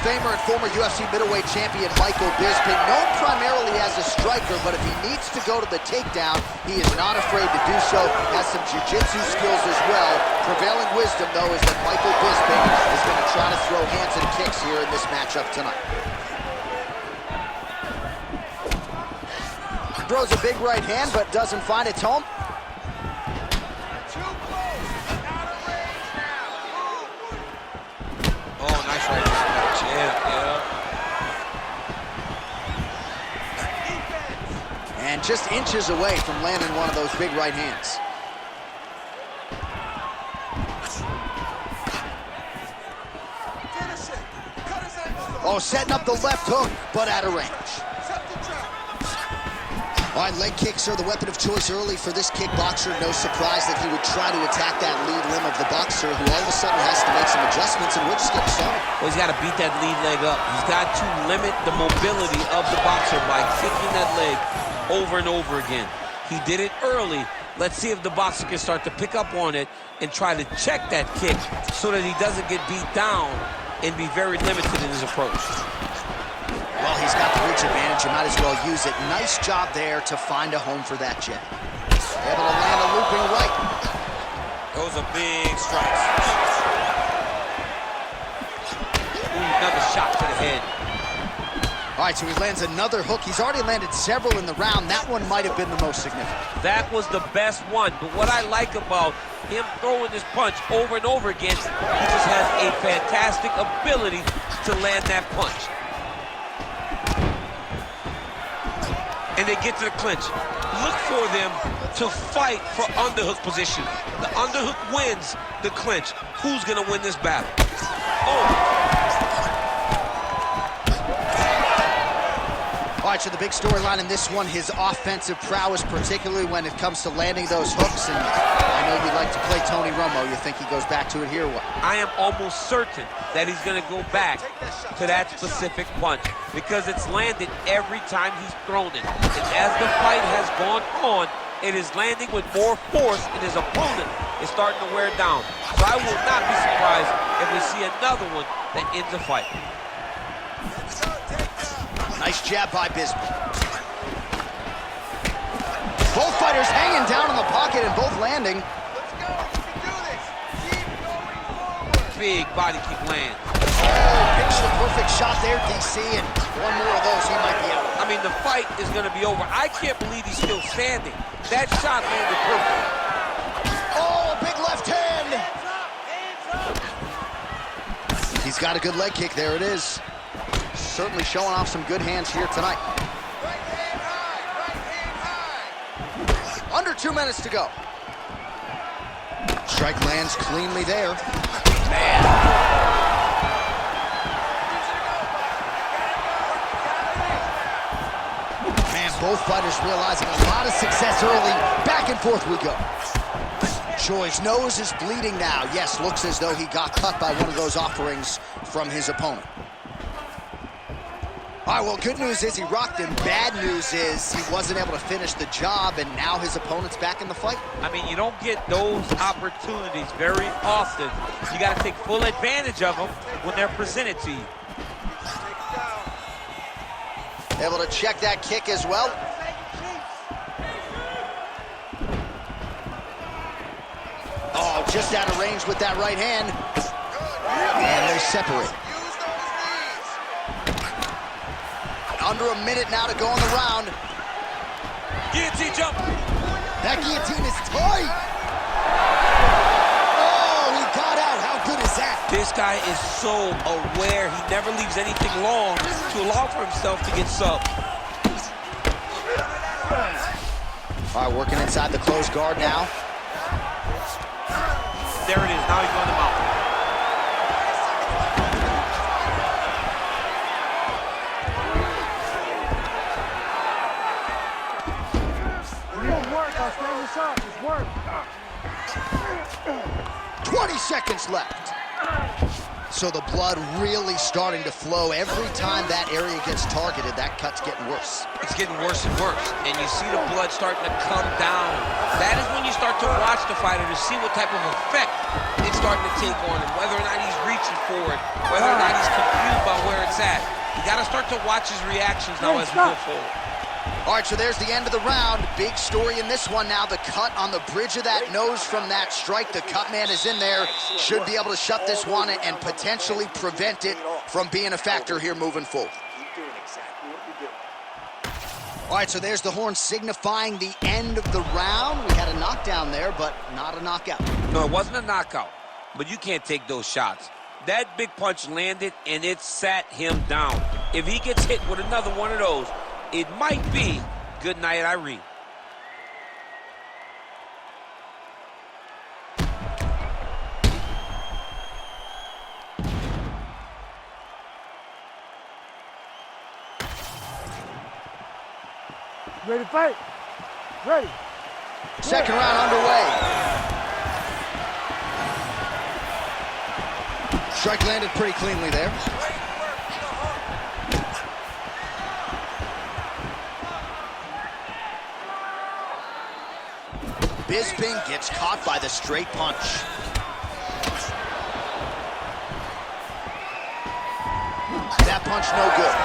Famer and former UFC middleweight champion Michael Bisping, known primarily as a striker, but if he needs to go to the takedown, he is not afraid to do so. Has some jiu-jitsu skills as well. Prevailing wisdom, though, is that Michael Bisping is going to try to throw hands and kicks here in this matchup tonight. Throws a big right hand, but doesn't find its home. Oh, nice right hand. Yeah. And just inches away from landing one of those big right hands. Oh, setting up the left hook, but out of range. All right, leg kicks are the weapon of choice early for this kickboxer. No surprise that he would try to attack that lead limb of the boxer, who all of a sudden has to make some adjustments, and we're just getting started. Well, he's got to beat that lead leg up. He's got to limit the mobility of the boxer by kicking that leg over and over again. He did it early. Let's see if the boxer can start to pick up on it and try to check that kick so that he doesn't get beat down and be very limited in his approach. Well, he's got the reach advantage. You might as well use it. Nice job there to find a home for that jab. Able to land a looping right. Those are big strikes. Ooh, another shot to the head. All right, so he lands another hook. He's already landed several in the round. That one might have been the most significant. That was the best one. But what I like about him throwing this punch over and over again, he just has a fantastic ability to land that punch. And they get to the clinch. Look for them to fight for underhook position. The underhook wins the clinch. Who's gonna win this battle? Oh! All right, so the big storyline in this one, his offensive prowess, particularly when it comes to landing those hooks. And I know you'd like to play Tony Romo. You think he goes back to it here or what? I am almost certain that he's gonna go back to that specific punch because it's landed every time he's thrown it. And as the fight has gone on, it is landing with more force and his opponent is starting to wear down. So I will not be surprised if we see another one that ends the fight. Nice jab by Bisping. Both fighters hanging down in the pocket and both landing. Let's go. We can do this. Keep going forward. Big body kick land. Oh, picture perfect shot there, DC, and one more of those he might be out. I mean, the fight is going to be over. I can't believe he's still standing. That shot landed perfect. Oh, a big left hand. Hands up. He's got a good leg kick. There it is. Certainly showing off some good hands here tonight. Right hand high. Under 2 minutes to go. Strike lands cleanly there. Man. Man, both fighters realizing a lot of success early. Back and forth we go. Choi's nose is bleeding now. Yes, looks as though he got cut by one of those offerings from his opponent. All right, well, good news is he rocked him. Bad news is he wasn't able to finish the job, and now his opponent's back in the fight. I mean, you don't get those opportunities very often. You got to take full advantage of them when they're presented to you. Able to check that kick as well. Oh, just out of range with that right hand. And they're separated. Under a minute now to go in the round. Guillotine jump. That guillotine is tight. Oh, he got out. How good is that? This guy is so aware. He never leaves anything long to allow for himself to get subbed. All right, working inside the closed guard now. There it is. Now he's going to mount. It's work. 20 seconds left. So the blood really starting to flow. Every time that area gets targeted, that cut's getting worse. It's getting worse and worse. And you see the blood starting to come down. That is when you start to watch the fighter to see what type of effect it's starting to take on him. Whether or not he's reaching for it, whether or not he's confused by where sad. You got to start to watch his reactions now as we go forward. All right, so there's the end of the round. Big story in this one now. The cut on the bridge of that nose from that strike. The cut man is in there. Should be able to shut this one and potentially prevent it from being a factor here moving forward. Keep doing exactly what you do. All right, so there's the horn signifying the end of the round. We had a knockdown there, but not a knockout. No, it wasn't a knockout, but you can't take those shots. That big punch landed, and it sat him down. If he gets hit with another one of those, it might be good night, Irene. Ready to fight? Ready. Second round underway. Strike landed pretty cleanly there. Bisping gets caught by the straight punch. That punch no good.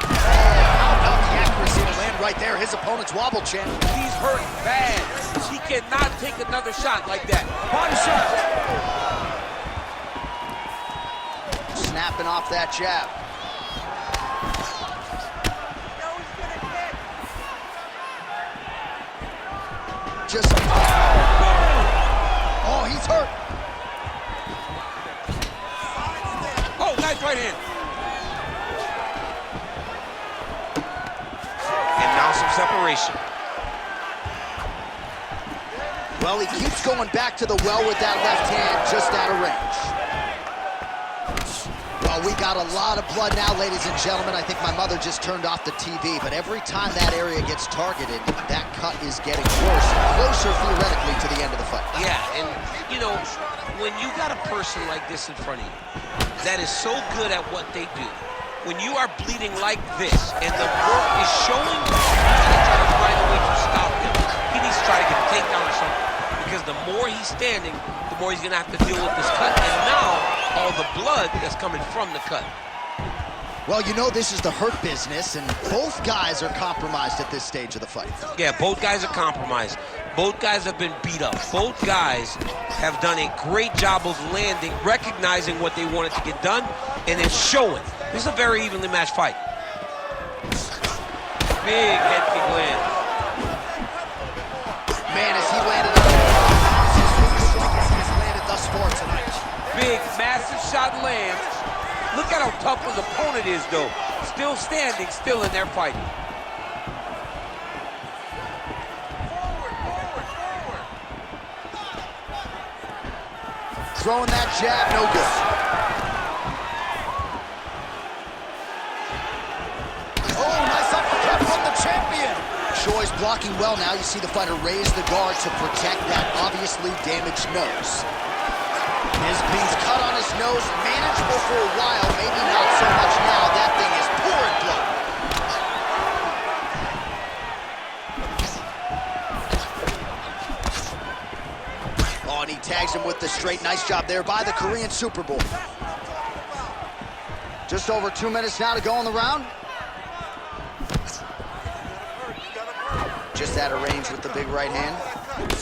How about the accuracy to land right there? His opponent's wobble chin. He's hurt bad. He cannot take another shot like that. Body shot. Snapping off that jab. Just, oh, he's hurt. Oh, nice right hand. And now some separation. Well, he keeps going back to the well with that left hand, just out of range. Well, we got a lot of blood now, ladies and gentlemen. I think my mother just turned off the TV, but every time that area gets targeted, that cut is getting worse, closer theoretically to the end of the fight. Yeah, and, you know, when you got a person like this in front of you that is so good at what they do, when you are bleeding like this and the work is showing, you gotta try to find a way to stop him. He needs to try to get a takedown or something, because the more he's standing, the more he's gonna have to deal with this cut, and now all the blood that's coming from the cut. Well, you know this is the hurt business, and both guys are compromised at this stage of the fight. Yeah, both guys are compromised. Both guys have been beat up. Both guys have done a great job of landing, recognizing what they wanted to get done, and then showing. This is a very evenly matched fight. Big head kick land. Man, as he landed up, as he has landed thus far tonight. Big, massive shot lands. Look at how tough his opponent is, though. Still standing, still in there fighting. Throwing that jab, no good. Oh, nice uppercut from the champion. Choi's blocking well now. You see the fighter raise the guard to protect that obviously damaged nose. Bisping's cut on his nose, manageable for a while, maybe not so much now. That thing is pouring blood. Oh, and he tags him with the straight. Nice job there by the Korean Super Bowl. Just over 2 minutes now to go in the round. Just out of range with the big right hand.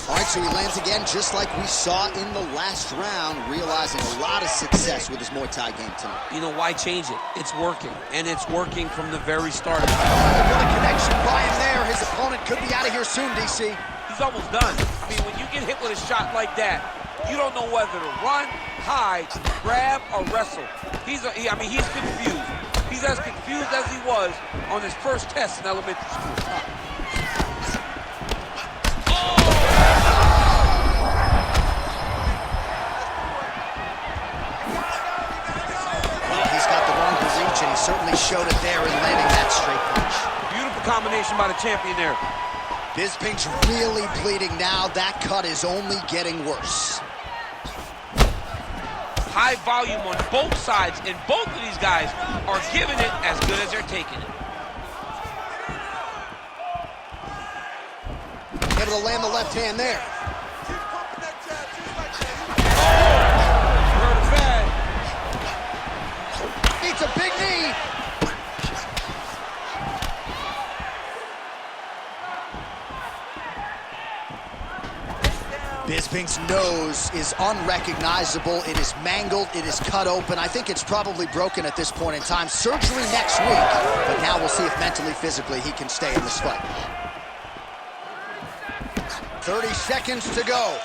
All right, so he lands again just like we saw in the last round, realizing a lot of success with his Muay Thai game tonight. You know, why change it? It's working, and it's working from the very start. What a connection by him there. His opponent could be out of here soon, DC. He's almost done. I mean, when you get hit with a shot like that, you don't know whether to run, hide, grab, or wrestle. He's confused. He's as confused as he was on his first test in elementary school. And he certainly showed it there in landing that straight punch. Beautiful combination by the champion there. Bisping's really bleeding now. That cut is only getting worse. High volume on both sides, and both of these guys are giving it as good as they're taking it. Able to land the left hand there. Bisping's nose is unrecognizable. It is mangled. It is cut open. I think it's probably broken at this point in time. Surgery next week, but now we'll see if mentally, physically, he can stay in this fight. 30 seconds to go.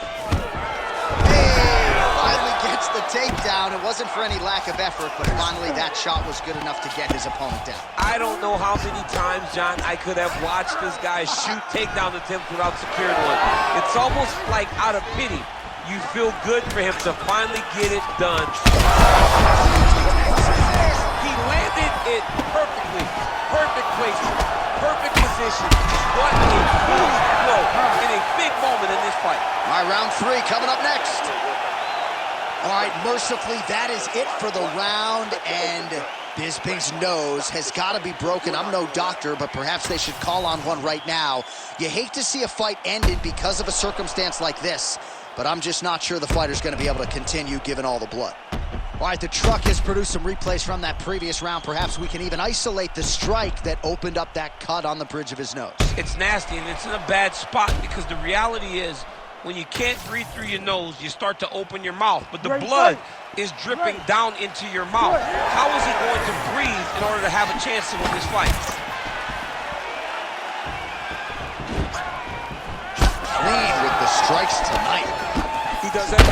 Finally gets the takedown. It wasn't for any lack of effort, but finally that shot was good enough to get his opponent down. I don't know how many times, John, I could have watched this guy shoot takedown attempts without securing one. It's almost like out of pity. You feel good for him to finally get it done. He landed it perfectly. Perfect placement. Perfect position. What a huge blow in a big moment in this fight. All right, round 3 coming up next. All right, mercifully, that is it for the round, and Bisping's nose has got to be broken. I'm no doctor, but perhaps they should call on one right now. You hate to see a fight ended because of a circumstance like this, but I'm just not sure the fighter's going to be able to continue given all the blood. All right, the truck has produced some replays from that previous round. Perhaps we can even isolate the strike that opened up that cut on the bridge of his nose. It's nasty, and it's in a bad spot because the reality is, when you can't breathe through your nose, you start to open your mouth, but the blood is dripping down into your mouth. How is he going to breathe in order to have a chance to win this fight? Clean with the strikes tonight. He does that.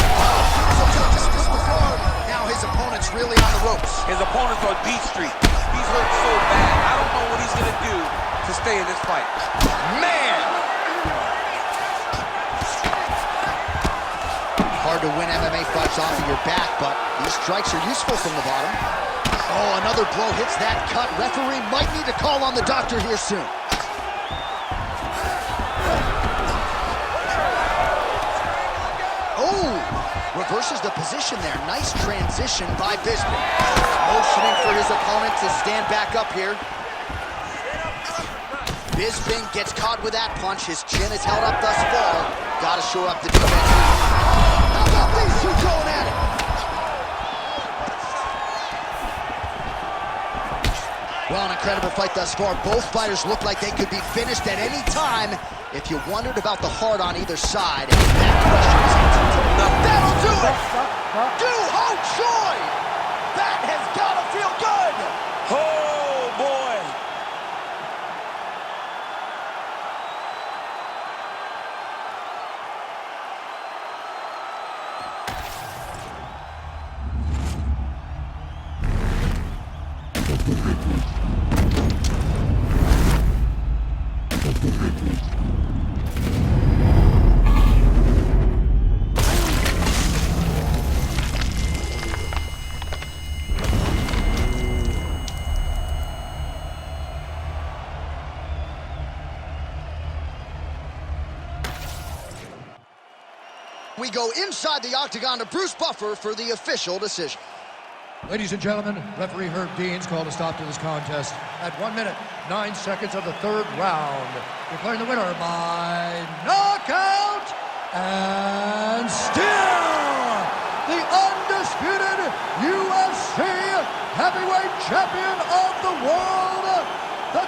Now his opponent's really on the ropes. His opponent's on beat street. He's hurt so bad. I don't know what he's going to do to stay in this fight. Man! Hard to win MMA fights off of your back, but these strikes are useful from the bottom. Oh, another blow hits that cut. Referee might need to call on the doctor here soon. Oh, reverses the position there. Nice transition by Bisping. Motioning for his opponent to stand back up here. Bisping gets caught with that punch. His chin is held up thus far. Got to shore up the defense. How about these two going at it? Well, an incredible fight thus far. Both fighters look like they could be finished at any time. If you wondered about the heart on either side, that question is answered. That'll do it! Do Ho Choi! That has got to feel good! Oh, boy! We go inside the octagon to Bruce Buffer for the official decision. Ladies and gentlemen, referee Herb Dean's called a stop to this contest at 1 minute, 9 seconds of the 3rd round. Declaring the winner by knockout and still the undisputed UFC heavyweight champion of the world, the